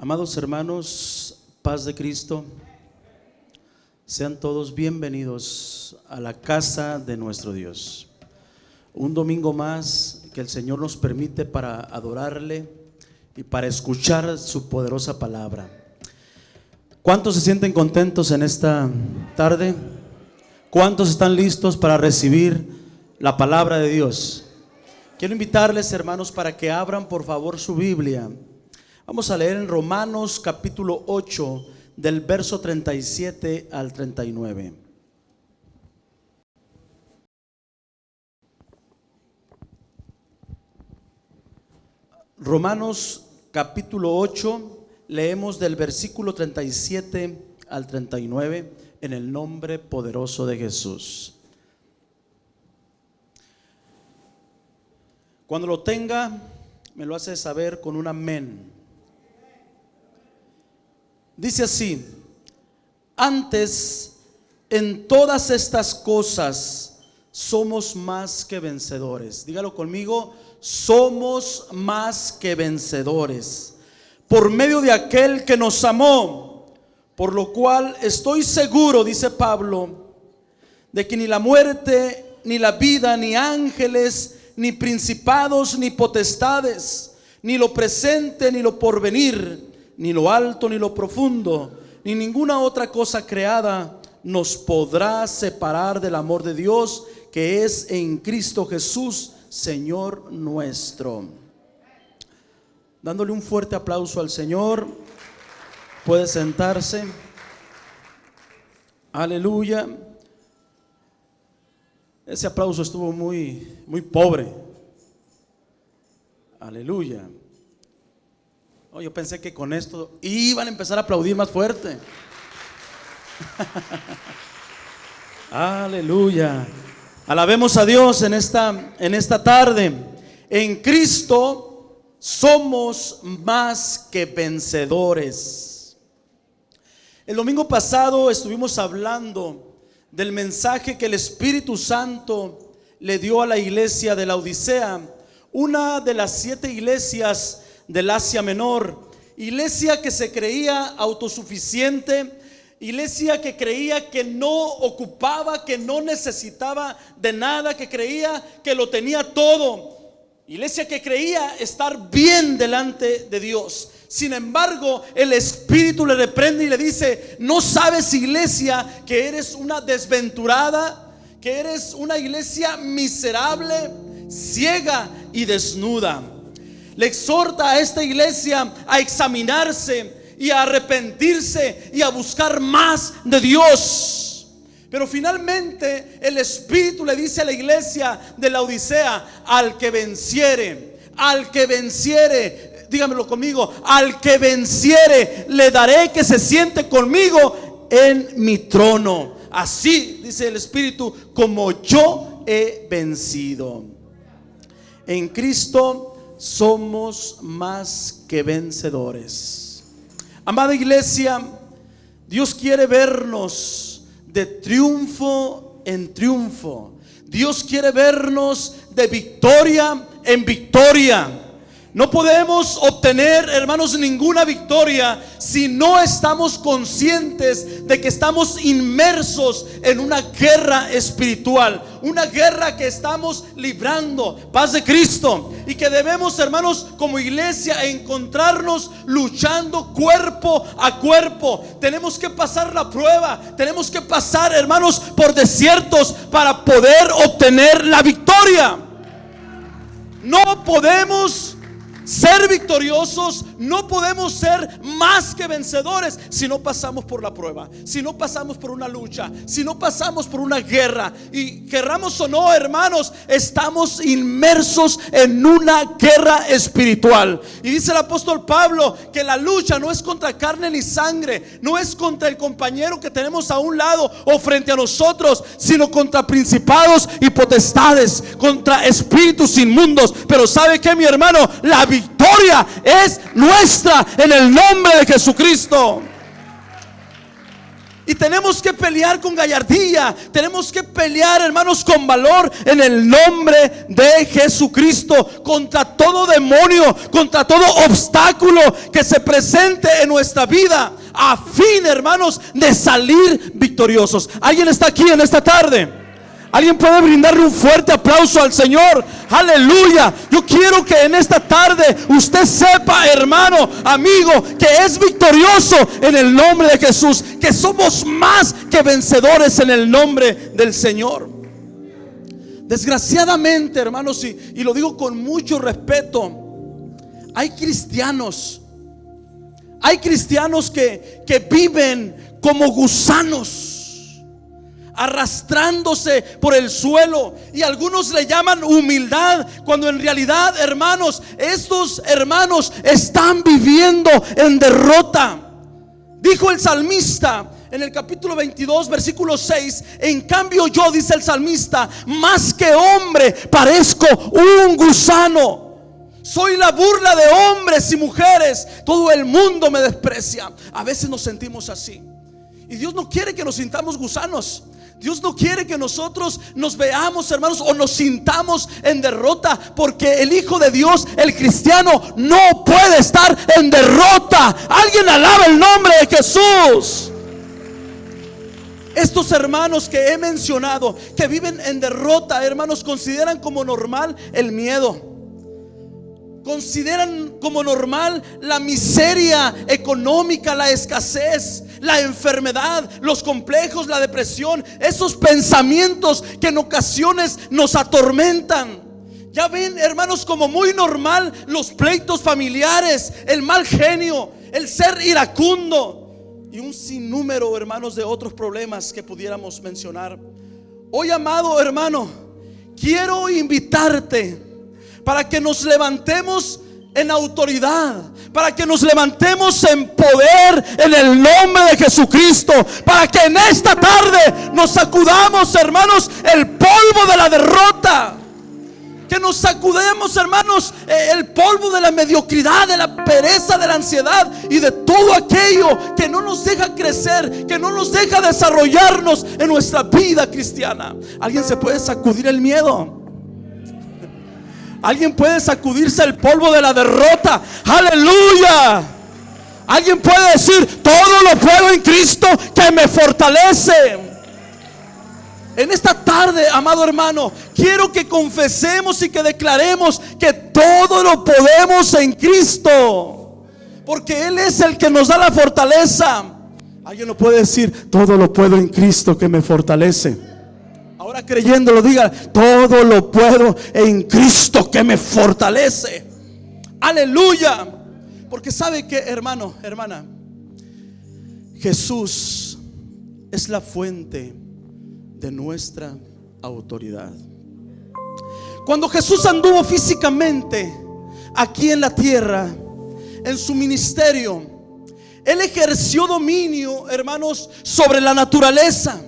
Amados hermanos, paz de Cristo, sean todos bienvenidos a la casa de nuestro Dios. Un domingo más que el Señor nos permite para adorarle y para escuchar su poderosa palabra. ¿Cuántos se sienten contentos en esta tarde? ¿Cuántos están listos para recibir la palabra de Dios? Quiero invitarles, hermanos, para que abran por favor su Biblia. Vamos a leer en Romanos capítulo 8 del verso 37 al 39. Romanos capítulo 8, leemos del versículo 37 al 39 en el nombre poderoso de Jesús. Cuando lo tenga, me lo hace saber con un amén. Dice así: antes, en todas estas cosas somos más que vencedores. Dígalo conmigo: somos más que vencedores por medio de aquel que nos amó, por lo cual estoy seguro, dice Pablo, de que ni la muerte, ni la vida, ni ángeles, ni principados, ni potestades, ni lo presente, ni lo porvenir, ni lo alto, ni lo profundo, ni ninguna otra cosa creada nos podrá separar del amor de Dios que es en Cristo Jesús, Señor nuestro. Dándole un fuerte aplauso al Señor. Puede sentarse. Aleluya. Ese aplauso estuvo muy pobre. Aleluya. Oh, yo pensé que con esto iban a empezar a aplaudir más fuerte. Aleluya. Alabemos a Dios en esta tarde. En Cristo somos más que vencedores. El domingo pasado estuvimos hablando del mensaje que el Espíritu Santo le dio a la iglesia de la Odisea, una de las 7 iglesias del Asia Menor, iglesia que se creía autosuficiente, iglesia que creía que no ocupaba, que no necesitaba de nada, que creía que lo tenía todo, iglesia que creía estar bien delante de Dios. Sin embargo, el Espíritu le reprende y le dice: ¿no sabes, iglesia, que eres una desventurada, que eres una iglesia miserable, ciega y desnuda? Le exhorta a esta iglesia a examinarse y a arrepentirse y a buscar más de Dios. Pero finalmente el Espíritu le dice a la iglesia de la Odisea: al que venciere, dígamelo conmigo, al que venciere le daré que se siente conmigo en mi trono. Así, dice el Espíritu, como yo he vencido. En Cristo somos más que vencedores. Amada iglesia, Dios quiere vernos de triunfo en triunfo. Dios quiere vernos de victoria en victoria. No podemos obtener, hermanos, ninguna victoria si no estamos conscientes de que estamos inmersos en una guerra espiritual, una guerra que estamos librando, paz de Cristo, y que debemos, hermanos, como iglesia encontrarnos luchando cuerpo a cuerpo. Tenemos que pasar la prueba, tenemos que pasar, hermanos, por desiertos para poder obtener la victoria. No podemos ser victoriosos, no podemos ser más que vencedores si no pasamos por la prueba, si no pasamos por una lucha, si no pasamos por una guerra. Y querramos o no, hermanos, estamos inmersos en una guerra espiritual. Y dice el apóstol Pablo que la lucha no es contra carne ni sangre, no es contra el compañero que tenemos a un lado o frente a nosotros, sino contra principados y potestades, contra espíritus inmundos. Pero ¿sabe qué, mi hermano? La victoria es nuestra en el nombre de Jesucristo. Y tenemos que pelear con gallardía. Tenemos que pelear, hermanos, con valor en el nombre de Jesucristo, contra todo demonio, contra todo obstáculo que se presente en nuestra vida, a fin, hermanos, de salir victoriosos. ¿Alguien está aquí en esta tarde? ¿Alguien puede brindarle un fuerte aplauso al Señor? Aleluya. Yo quiero que en esta tarde usted sepa, hermano, amigo, que es victorioso en el nombre de Jesús, que somos más que vencedores en el nombre del Señor. Desgraciadamente, hermanos, y lo digo con mucho respeto, hay cristianos que viven como gusanos, arrastrándose por el suelo, y algunos le llaman humildad, cuando en realidad, hermanos, estos hermanos están viviendo en derrota. Dijo el salmista en el capítulo 22, versículo 6: en cambio yo, dice el salmista, más que hombre parezco un gusano. Soy la burla de hombres y mujeres. Todo el mundo me desprecia. A veces nos sentimos así, y Dios no quiere que nos sintamos gusanos. Dios no quiere que nosotros nos veamos, hermanos, o nos sintamos en derrota, porque el Hijo de Dios, el cristiano, no puede estar en derrota. Alguien alaba el nombre de Jesús. Estos hermanos que he mencionado, que viven en derrota, hermanos, consideran como normal el miedo. Consideran como normal la miseria económica, la escasez, la enfermedad, los complejos, la depresión, esos pensamientos que en ocasiones nos atormentan. Ya ven, hermanos, como muy normal los pleitos familiares, el mal genio, el ser iracundo y un sinnúmero, hermanos, de otros problemas que pudiéramos mencionar. Hoy, amado hermano, quiero invitarte para que nos levantemos en autoridad, para que nos levantemos en poder en el nombre de Jesucristo, para que en esta tarde nos sacudamos, hermanos, el polvo de la derrota, que nos sacudemos, hermanos, el polvo de la mediocridad, de la pereza, de la ansiedad y de todo aquello que no nos deja crecer, que no nos deja desarrollarnos en nuestra vida cristiana. ¿Alguien se puede sacudir el miedo? ¿Alguien puede sacudirse el polvo de la derrota? ¡Aleluya! ¿Alguien puede decir: todo lo puedo en Cristo que me fortalece? En esta tarde, amado hermano, quiero que confesemos y que declaremos que todo lo podemos en Cristo, porque Él es el que nos da la fortaleza. ¿Alguien lo puede decir? Todo lo puedo en Cristo que me fortalece. Ahora, creyéndolo, diga: todo lo puedo en Cristo que me fortalece. Aleluya. Porque sabe que, hermano, hermana, Jesús es la fuente de nuestra autoridad. Cuando Jesús anduvo físicamente aquí en la tierra, en su ministerio, Él ejerció dominio, hermanos, sobre la naturaleza,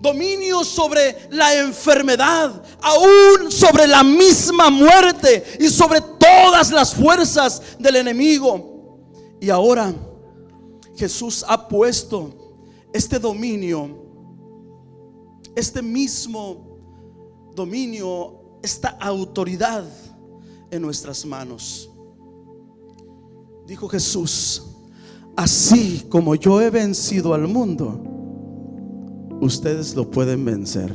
dominio sobre la enfermedad, aún sobre la misma muerte y sobre todas las fuerzas del enemigo. Y ahora Jesús ha puesto este dominio, este mismo dominio, esta autoridad en nuestras manos. Dijo Jesús: así como yo he vencido al mundo, ustedes lo pueden vencer.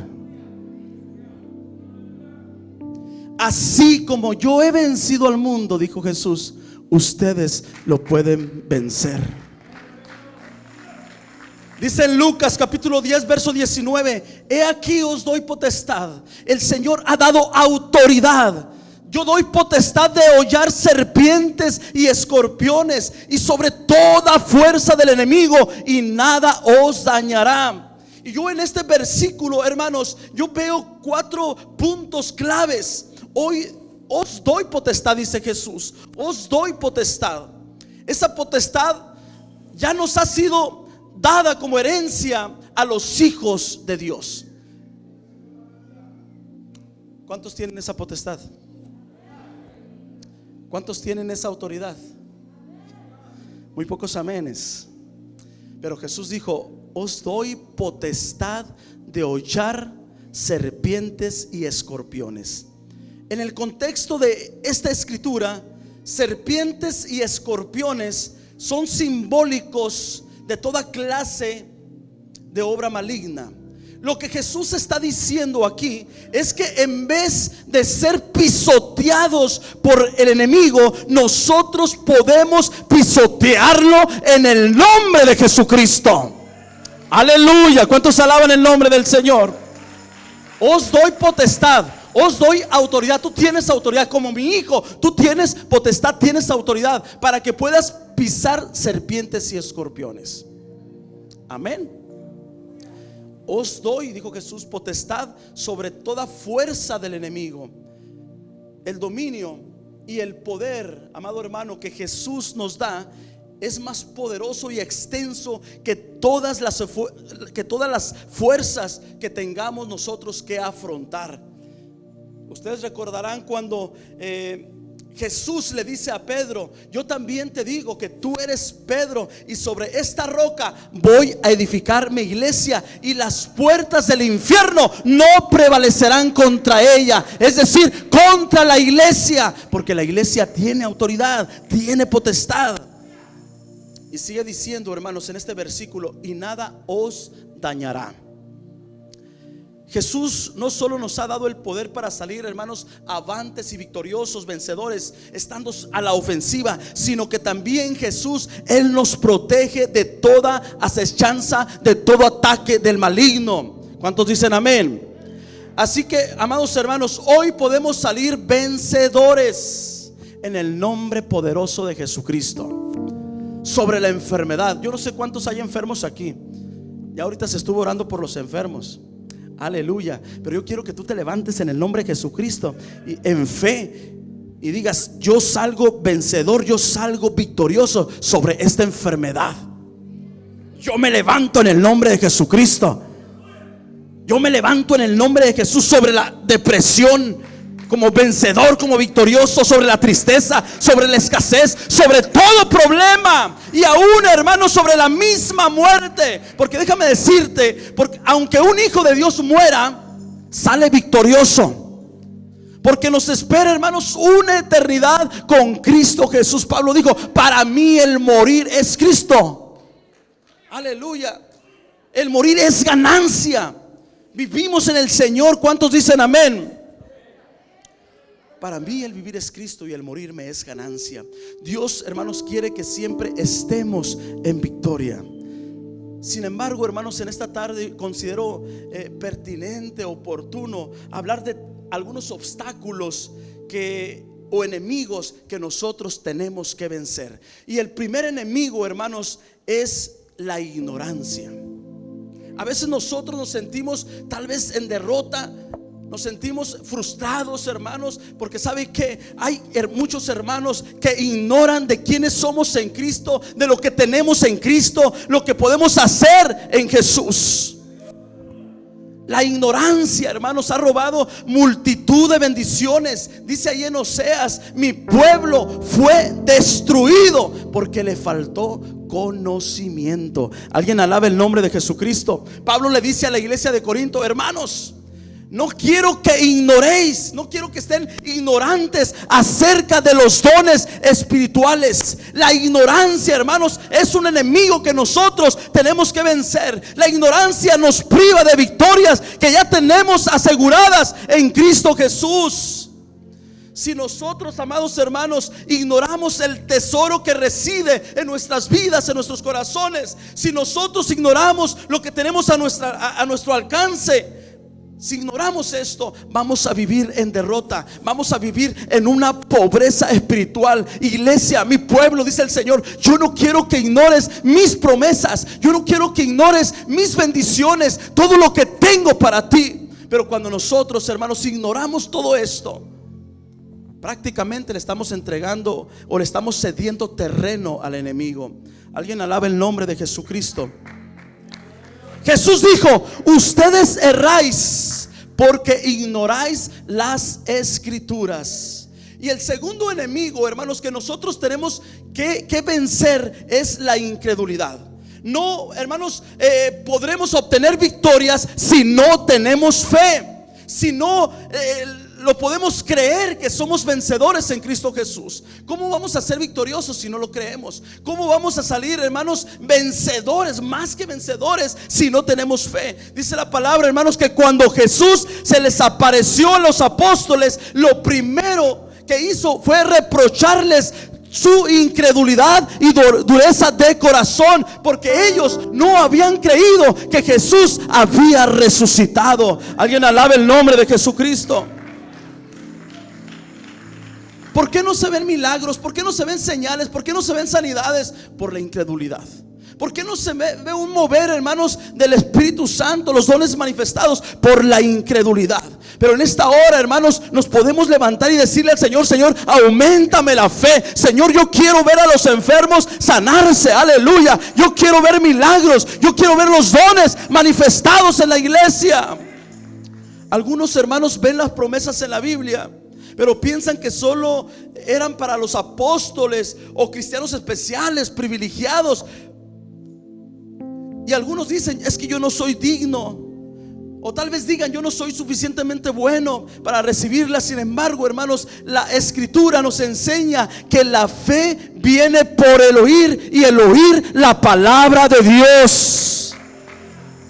Así como yo he vencido al mundo, dijo Jesús, ustedes lo pueden vencer. Dice en Lucas capítulo 10, verso 19: he aquí os doy potestad. El Señor ha dado autoridad. Yo doy potestad de hollar serpientes y escorpiones y sobre toda fuerza del enemigo, y nada os dañará. Y yo en este versículo, hermanos, yo veo 4 puntos claves. Hoy os doy potestad, dice Jesús. Os doy potestad. Esa potestad ya nos ha sido dada como herencia a los hijos de Dios. ¿Cuántos tienen esa potestad? ¿Cuántos tienen esa autoridad? Muy pocos amenes. Pero Jesús dijo: os doy potestad de hollar serpientes y escorpiones. En el contexto de esta escritura, serpientes y escorpiones son simbólicos de toda clase de obra maligna. Lo que Jesús está diciendo aquí es que en vez de ser pisoteados por el enemigo, nosotros podemos pisotearlo en el nombre de Jesucristo. Aleluya. ¿Cuántos alaban el nombre del Señor? Os doy potestad, os doy autoridad. Tú tienes autoridad como mi hijo. Tú tienes potestad, tienes autoridad para que puedas pisar serpientes y escorpiones. Amén. Os doy, dijo Jesús, potestad sobre toda fuerza del enemigo. El dominio y el poder, amado hermano, que Jesús nos da es más poderoso y extenso que todas las fuerzas que tengamos nosotros que afrontar. Ustedes recordarán cuando Jesús le dice a Pedro: yo también te digo que tú eres Pedro, y sobre esta roca voy a edificar mi iglesia, y las puertas del infierno no prevalecerán contra ella. Es decir, contra la iglesia, porque la iglesia tiene autoridad, tiene potestad. Y sigue diciendo, hermanos, en este versículo: y nada os dañará. Jesús no solo nos ha dado el poder para salir, hermanos, avantes y victoriosos, vencedores, estando a la ofensiva, sino que también Jesús, Él nos protege de toda acechanza, de todo ataque del maligno. ¿Cuántos dicen amén? Así que, amados hermanos, hoy podemos salir vencedores en el nombre poderoso de Jesucristo sobre la enfermedad. Yo no sé cuántos hay enfermos aquí. Ya ahorita se estuvo orando por los enfermos. Aleluya. Pero yo quiero que tú te levantes en el nombre de Jesucristo y en fe, y digas: yo salgo vencedor, yo salgo victorioso sobre esta enfermedad. Yo me levanto en el nombre de Jesucristo. Yo me levanto en el nombre de Jesús sobre la depresión, como vencedor, como victorioso sobre la tristeza, sobre la escasez, sobre todo problema, y aún, hermanos, sobre la misma muerte. Porque déjame decirte, porque aunque un hijo de Dios muera, sale victorioso, porque nos espera, hermanos, una eternidad con Cristo Jesús. Pablo dijo: para mí el morir es Cristo. Aleluya. El morir es ganancia. Vivimos en el Señor. ¿Cuántos dicen amén? Para mí el vivir es Cristo y el morir me es ganancia. Dios, hermanos, quiere que siempre estemos en victoria. Sin embargo, hermanos, en esta tarde considero pertinente, oportuno hablar de algunos obstáculos o enemigos que nosotros tenemos que vencer. Y el primer enemigo, hermanos, es la ignorancia. A veces nosotros nos sentimos tal vez en derrota, nos sentimos frustrados, hermanos, porque sabe que hay muchos hermanos que ignoran de quiénes somos en Cristo, de lo que tenemos en Cristo, lo que podemos hacer en Jesús. La ignorancia, hermanos, ha robado multitud de bendiciones. Dice ahí en Oseas: mi pueblo fue destruido porque le faltó conocimiento. Alguien alaba el nombre de Jesucristo. Pablo le dice a la iglesia de Corinto: hermanos, no quiero que ignoréis, no quiero que estén ignorantes acerca de los dones espirituales. La ignorancia, hermanos, es un enemigo que nosotros tenemos que vencer. La ignorancia nos priva de victorias que ya tenemos aseguradas en Cristo Jesús. Si nosotros, amados hermanos, ignoramos el tesoro que reside en nuestras vidas, en nuestros corazones, si nosotros ignoramos lo que tenemos a nuestro alcance, si ignoramos esto, vamos a vivir en derrota, vamos a vivir en una pobreza espiritual. Iglesia, mi pueblo, dice el Señor: yo no quiero que ignores mis promesas, yo no quiero que ignores mis bendiciones, todo lo que tengo para ti. Pero cuando nosotros, hermanos, ignoramos todo esto, prácticamente le estamos entregando o le estamos cediendo terreno al enemigo. Alguien alaba el nombre de Jesucristo. Jesús dijo: ustedes erráis porque ignoráis las escrituras. Y el segundo enemigo, hermanos, que nosotros tenemos que vencer es la incredulidad. No, hermanos, podremos obtener victorias si no tenemos fe. Si no lo podemos creer que somos vencedores en Cristo Jesús. ¿Cómo vamos a ser victoriosos si no lo creemos? ¿Cómo vamos a salir, hermanos, vencedores, más que vencedores, si no tenemos fe? Dice la palabra, hermanos, que cuando Jesús se les apareció a los apóstoles, lo primero que hizo fue reprocharles su incredulidad y dureza de corazón, porque ellos no habían creído que Jesús había resucitado. Alguien alabe el nombre de Jesucristo. ¿Por qué no se ven milagros? ¿Por qué no se ven señales? ¿Por qué no se ven sanidades? Por la incredulidad. ¿Por qué no se ve un mover, hermanos, del Espíritu Santo, los dones manifestados? Por la incredulidad. Pero en esta hora, hermanos, nos podemos levantar y decirle al Señor: Señor, auméntame la fe. Señor, yo quiero ver a los enfermos sanarse, aleluya. Yo quiero ver milagros, yo quiero ver los dones manifestados en la iglesia. Algunos hermanos ven las promesas en la Biblia, pero piensan que solo eran para los apóstoles o cristianos especiales, privilegiados. Y algunos dicen: es que yo no soy digno. O tal vez digan: yo no soy suficientemente bueno para recibirla. Sin embargo, hermanos, la Escritura nos enseña que la fe viene por el oír, y el oír la palabra de Dios.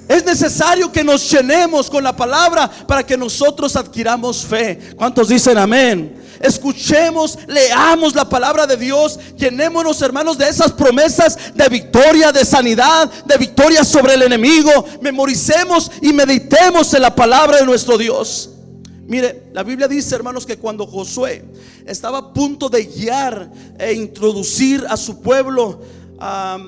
Es necesario que nos llenemos con la palabra para que nosotros adquiramos fe. ¿Cuántos dicen amén? Escuchemos, leamos la palabra de Dios. Llenémonos, hermanos, de esas promesas de victoria, de sanidad, de victoria sobre el enemigo. Memoricemos y meditemos en la palabra de nuestro Dios. Mire, la Biblia dice, hermanos, que cuando Josué estaba a punto de guiar e introducir a su pueblo a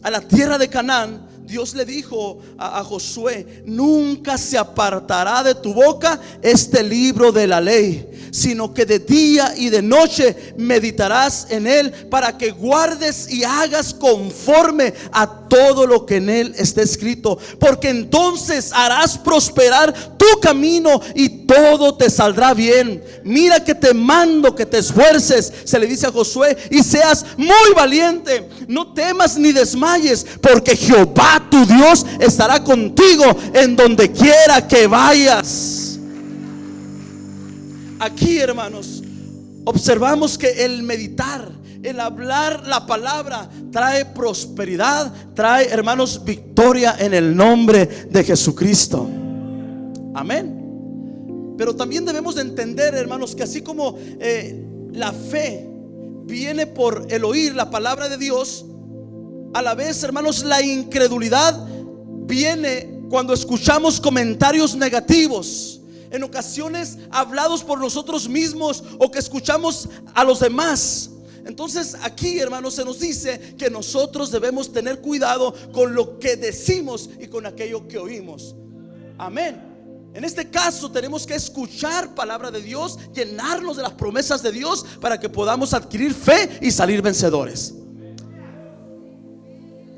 la tierra de Canaán, Dios le dijo a Josué: nunca se apartará de tu boca este libro de la ley, sino que de día y de noche meditarás en él, para que guardes y hagas conforme a todo lo que en él esté escrito, porque entonces harás prosperar tu camino y todo te saldrá bien. Mira que te mando que te esfuerces, se le dice a Josué, y seas muy valiente. No temas ni desmayes, porque Jehová tu Dios estará contigo en donde quiera que vayas. Aquí, hermanos, observamos que el meditar, el hablar la palabra, trae prosperidad, trae, hermanos, victoria en el nombre de Jesucristo. Amén. Pero también debemos de entender, hermanos, que así como la fe viene por el oír la palabra de Dios, a la vez, hermanos, la incredulidad viene cuando escuchamos comentarios negativos, en ocasiones hablados por nosotros mismos, o que escuchamos a los demás. Entonces aquí, hermanos, se nos dice que nosotros debemos tener cuidado con lo que decimos y con aquello que oímos. Amén. En este caso tenemos que escuchar palabra de Dios, llenarnos de las promesas de Dios, para que podamos adquirir fe y salir vencedores.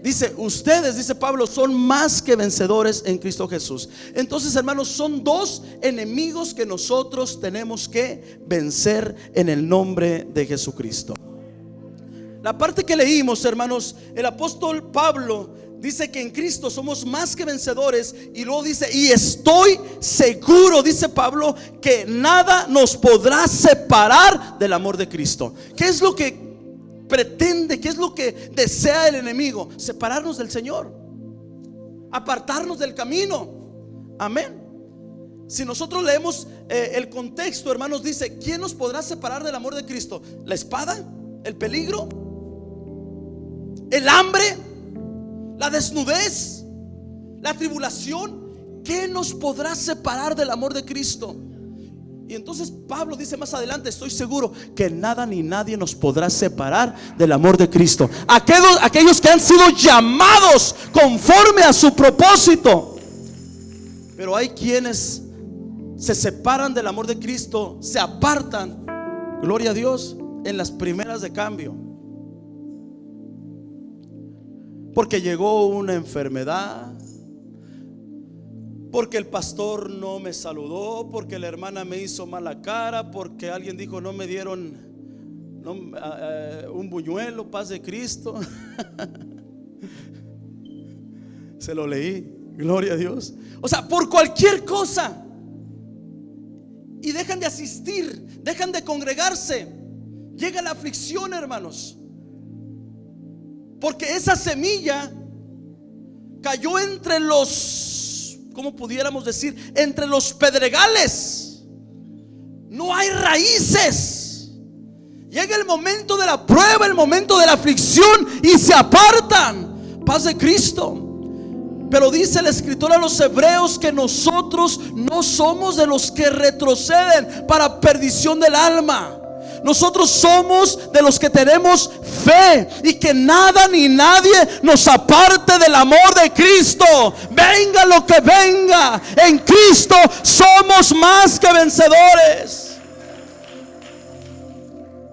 Dice: ustedes, dice Pablo, son más que vencedores en Cristo Jesús. Entonces, hermanos, son dos enemigos que nosotros tenemos que vencer en el nombre de Jesucristo. La parte que leímos, hermanos, el apóstol Pablo dice que en Cristo somos más que vencedores, y luego dice: y estoy seguro, dice Pablo, que nada nos podrá separar del amor de Cristo. ¿Qué es lo que pretende? ¿Qué es lo que desea el enemigo? Separarnos del Señor, apartarnos del camino. Amén. Si nosotros leemos el contexto, hermanos, dice: ¿quién nos podrá separar del amor de Cristo? ¿La espada? ¿El peligro? ¿El hambre? ¿La desnudez? ¿La tribulación? ¿Qué nos podrá separar del amor de Cristo? Y entonces Pablo dice más adelante: estoy seguro que nada ni nadie nos podrá separar del amor de Cristo. Aquellos que han sido llamados conforme a su propósito. Pero hay quienes se separan del amor de Cristo, se apartan, gloria a Dios, en las primeras de cambio, porque llegó una enfermedad, porque el pastor no me saludó, porque la hermana me hizo mala cara, porque alguien dijo: no me dieron un buñuelo, paz de Cristo. Se lo leí, gloria a Dios. O sea, por cualquier cosa. Y dejan de asistir, dejan de congregarse. Llega la aflicción, hermanos, porque esa semilla cayó entre los, ¿cómo pudiéramos decir? Entre los pedregales. No hay raíces. Llega el momento de la prueba, el momento de la aflicción, y se apartan. Paz de Cristo. Pero dice el escritor a los hebreos que nosotros no somos de los que retroceden para perdición del alma. Nosotros somos de los que tenemos fe, y que nada ni nadie nos aparte del amor de Cristo. Venga lo que venga, en Cristo somos más que vencedores.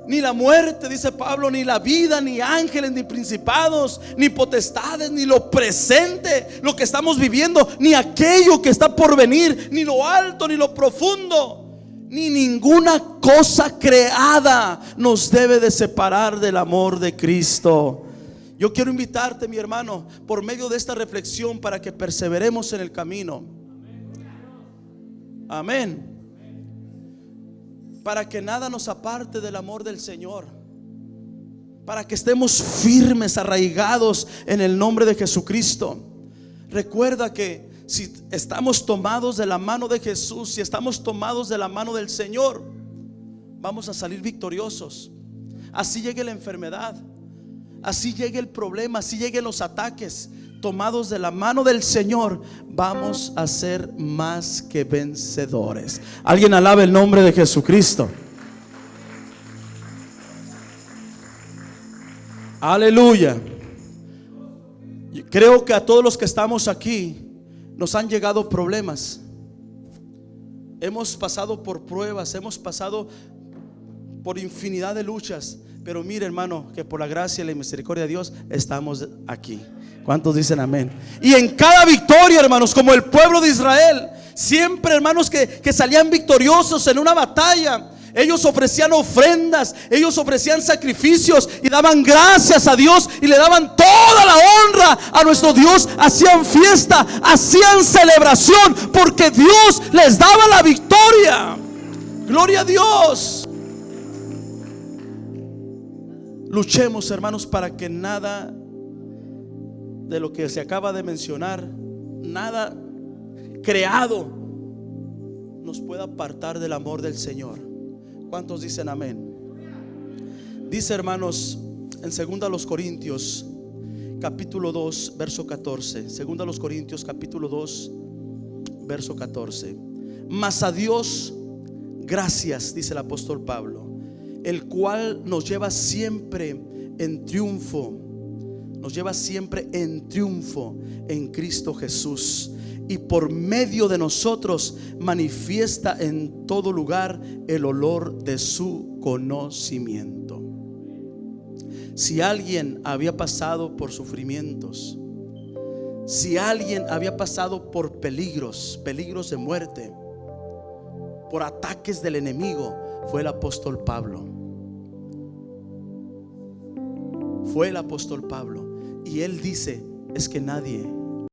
Ni la muerte, dice Pablo, ni la vida, ni ángeles, ni principados, ni potestades, ni lo presente, lo que estamos viviendo, ni aquello que está por venir, ni lo alto, ni lo profundo, ni ninguna cosa creada nos debe de separar del amor de Cristo. Yo quiero invitarte, mi hermano, por medio de esta reflexión, para que perseveremos en el camino. Amén. Para que nada nos aparte del amor del Señor, para que estemos firmes, arraigados en el nombre de Jesucristo. Recuerda que si estamos tomados de la mano de Jesús, si estamos tomados de la mano del Señor, vamos a salir victoriosos. Así llegue la enfermedad, así llegue el problema, así lleguen los ataques, tomados de la mano del Señor, vamos a ser más que vencedores. Alguien alabe el nombre de Jesucristo. Aleluya. Creo que a todos los que estamos aquí nos han llegado problemas. Hemos pasado por pruebas, hemos pasado por infinidad de luchas. Pero mire, hermano, que por la gracia y la misericordia de Dios estamos aquí. ¿Cuántos dicen amén? Y en cada victoria, hermanos, como el pueblo de Israel, siempre, hermanos, que salían victoriosos en una batalla, ellos ofrecían ofrendas, ellos ofrecían sacrificios y daban gracias a Dios y le daban toda la honra a nuestro Dios. Hacían fiesta, hacían celebración, porque Dios les daba la victoria. Gloria a Dios. Luchemos, hermanos, para que nada de lo que se acaba de mencionar, nada creado, nos pueda apartar del amor del Señor. ¿Cuántos dicen amén? Dice, hermanos, en 2 Corintios capítulo 2 verso 14. 2 Corintios capítulo 2 verso 14. Mas a Dios gracias, dice el apóstol Pablo, el cual nos lleva siempre en triunfo. Nos lleva siempre en triunfo en Cristo Jesús, y por medio de nosotros manifiesta en todo lugar el olor de su conocimiento. Si alguien había pasado por sufrimientos, si alguien había pasado por peligros de muerte, por ataques del enemigo, fue el apóstol Pablo. Fue el apóstol Pablo. Y él dice, es que nadie